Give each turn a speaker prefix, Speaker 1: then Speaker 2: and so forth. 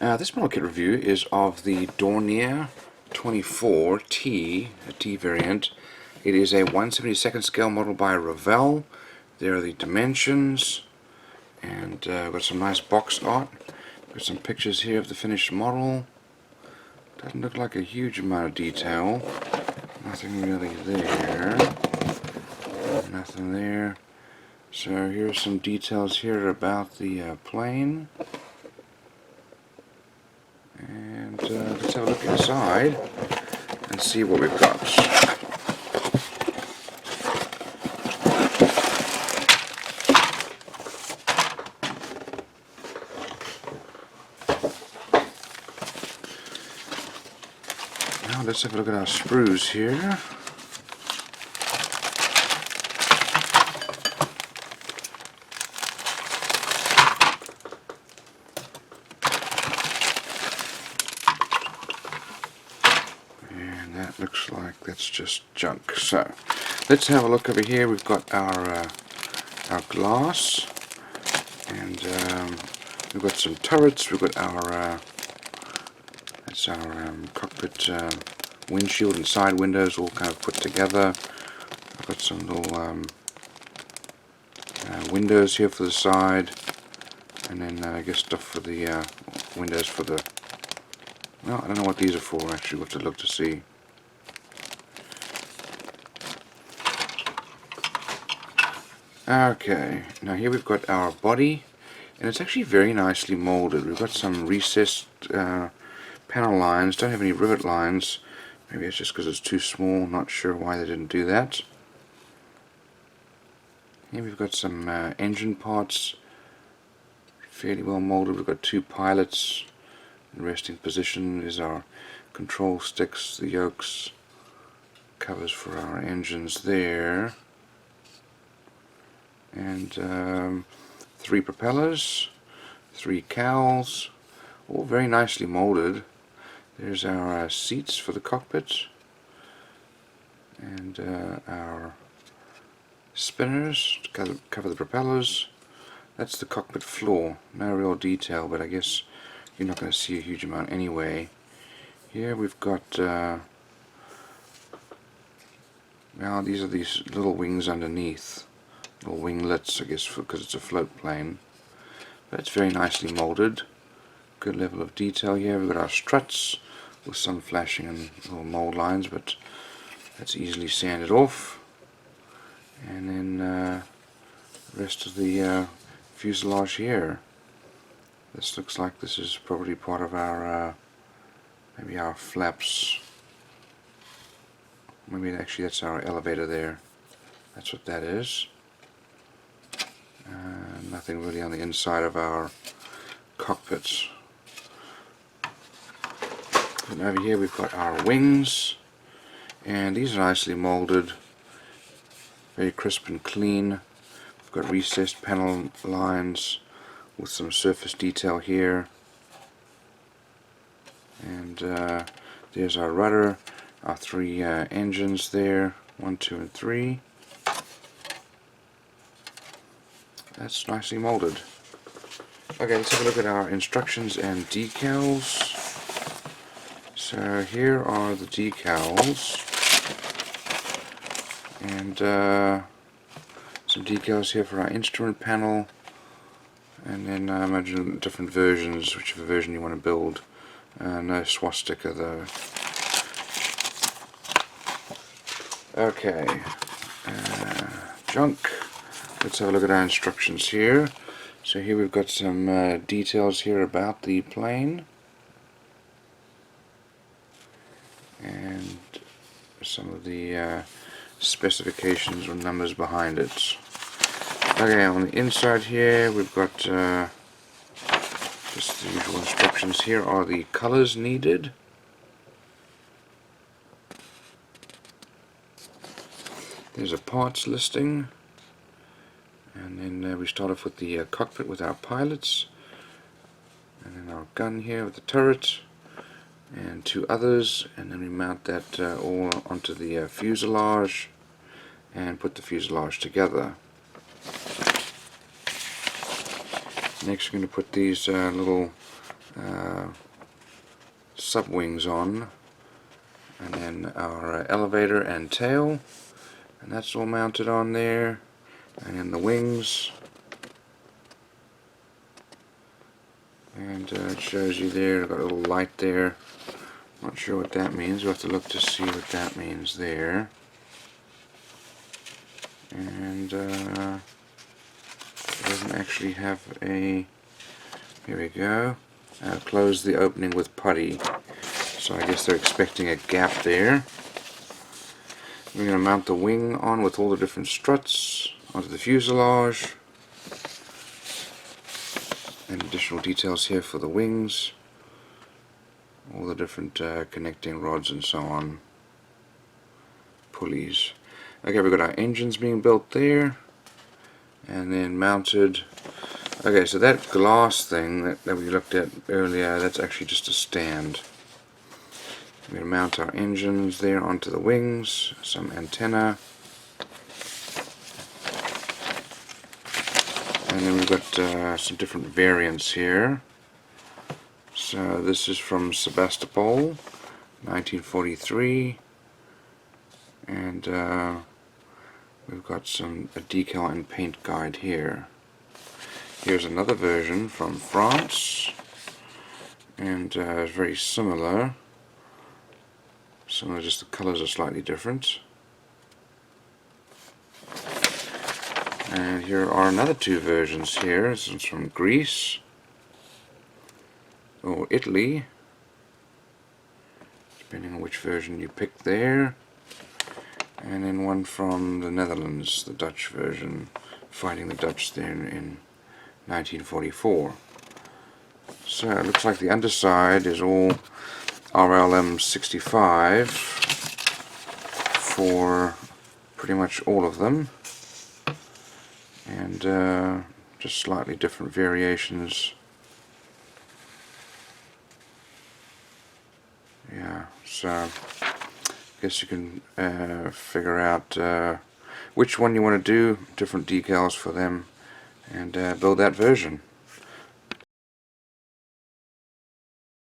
Speaker 1: This model kit review is of the Dornier 24T, a T variant. It is a 1/72nd scale model by Revell. There are the dimensions, and we've got some nice box art. Got some pictures here of the finished model. Doesn't look like a huge amount of detail. Nothing really there. Nothing there. So here's some details here about the plane. And let's have a look inside and see what we've got. Now let's have a look at our sprues here. That looks like that's just junk. So let's have a look over here. We've got our glass, and we've got some turrets. We've got our that's our cockpit windshield and side windows all kind of put together. I've got some little windows here for the side, and then I guess stuff for the windows for the. Well, I don't know what these are for. Actually, we'll have to look to see. Okay, now here we've got our body, and it's actually very nicely molded. We've got some recessed panel lines, don't have any rivet lines. Maybe it's just because it's too small, not sure why they didn't do that. Here we've got some engine parts, fairly well molded. We've got two pilots in resting position. Is our control sticks, the yokes, covers for our engines there. And three propellers, three cowls, all very nicely molded. There's our seats for the cockpit, and our spinners to cover the propellers. That's the cockpit floor. No real detail, but I guess you're not going to see a huge amount anyway. Here we've got well, these are these little wings underneath. Little winglets, I guess, because it's a float plane. But it's very nicely molded. Good level of detail here. We've got our struts with some flashing and little mold lines, but that's easily sanded off. And then the rest of the fuselage here. This looks like this is probably part of our maybe our flaps. Maybe actually that's our elevator there. That's what that is. Nothing really on the inside of our cockpits. And over here we've got our wings, and these are nicely molded, very crisp and clean. We've got recessed panel lines with some surface detail here, and there's our rudder, our three engines there, 1, 2, and 3. That's nicely molded. Okay, let's have a look at our instructions and decals. So here are the decals, and some decals here for our instrument panel, and then I imagine different versions, whichever version you want to build. No swastika though. Okay, junk. Let's have a look at our instructions here. So here we've got some details here about the plane, and some of the specifications or numbers behind it. Okay, on the inside here we've got just the usual instructions. Here are the colors needed. There's a parts listing. And then we start off with the cockpit with our pilots, and then our gun here with the turret, and two others, and then we mount that all onto the fuselage and put the fuselage together. Next we're going to put these little sub wings on, and then our elevator and tail, and that's all mounted on there, and then the wings, and it shows you there, got a little light there. Not sure what that means. We'll have to look to see what that means there. And it doesn't actually have a, here we go, close the opening with putty. So I guess they're expecting a gap there. We're going to mount the wing on with all the different struts onto the fuselage. And additional details here for the wings. All the different connecting rods and so on. Pulleys. Okay, we've got our engines being built there. And then mounted. Okay, so that glass thing that we looked at earlier, that's actually just a stand. We're going to mount our engines there onto the wings, some antenna. And then we've got some different variants here. So this is from Sebastopol, 1943. And we've got a decal and paint guide here. Here's another version from France, and it's very similar. Just the colors are slightly different. And here are another two versions here. This one's from Greece or Italy, depending on which version you pick there. And then one from the Netherlands, the Dutch version, fighting the Dutch there in 1944. So it looks like the underside is all RLM 65 for pretty much all of them, and just slightly different variations. Yeah, so I guess you can figure out which one you want to do, different decals for them, and build that version.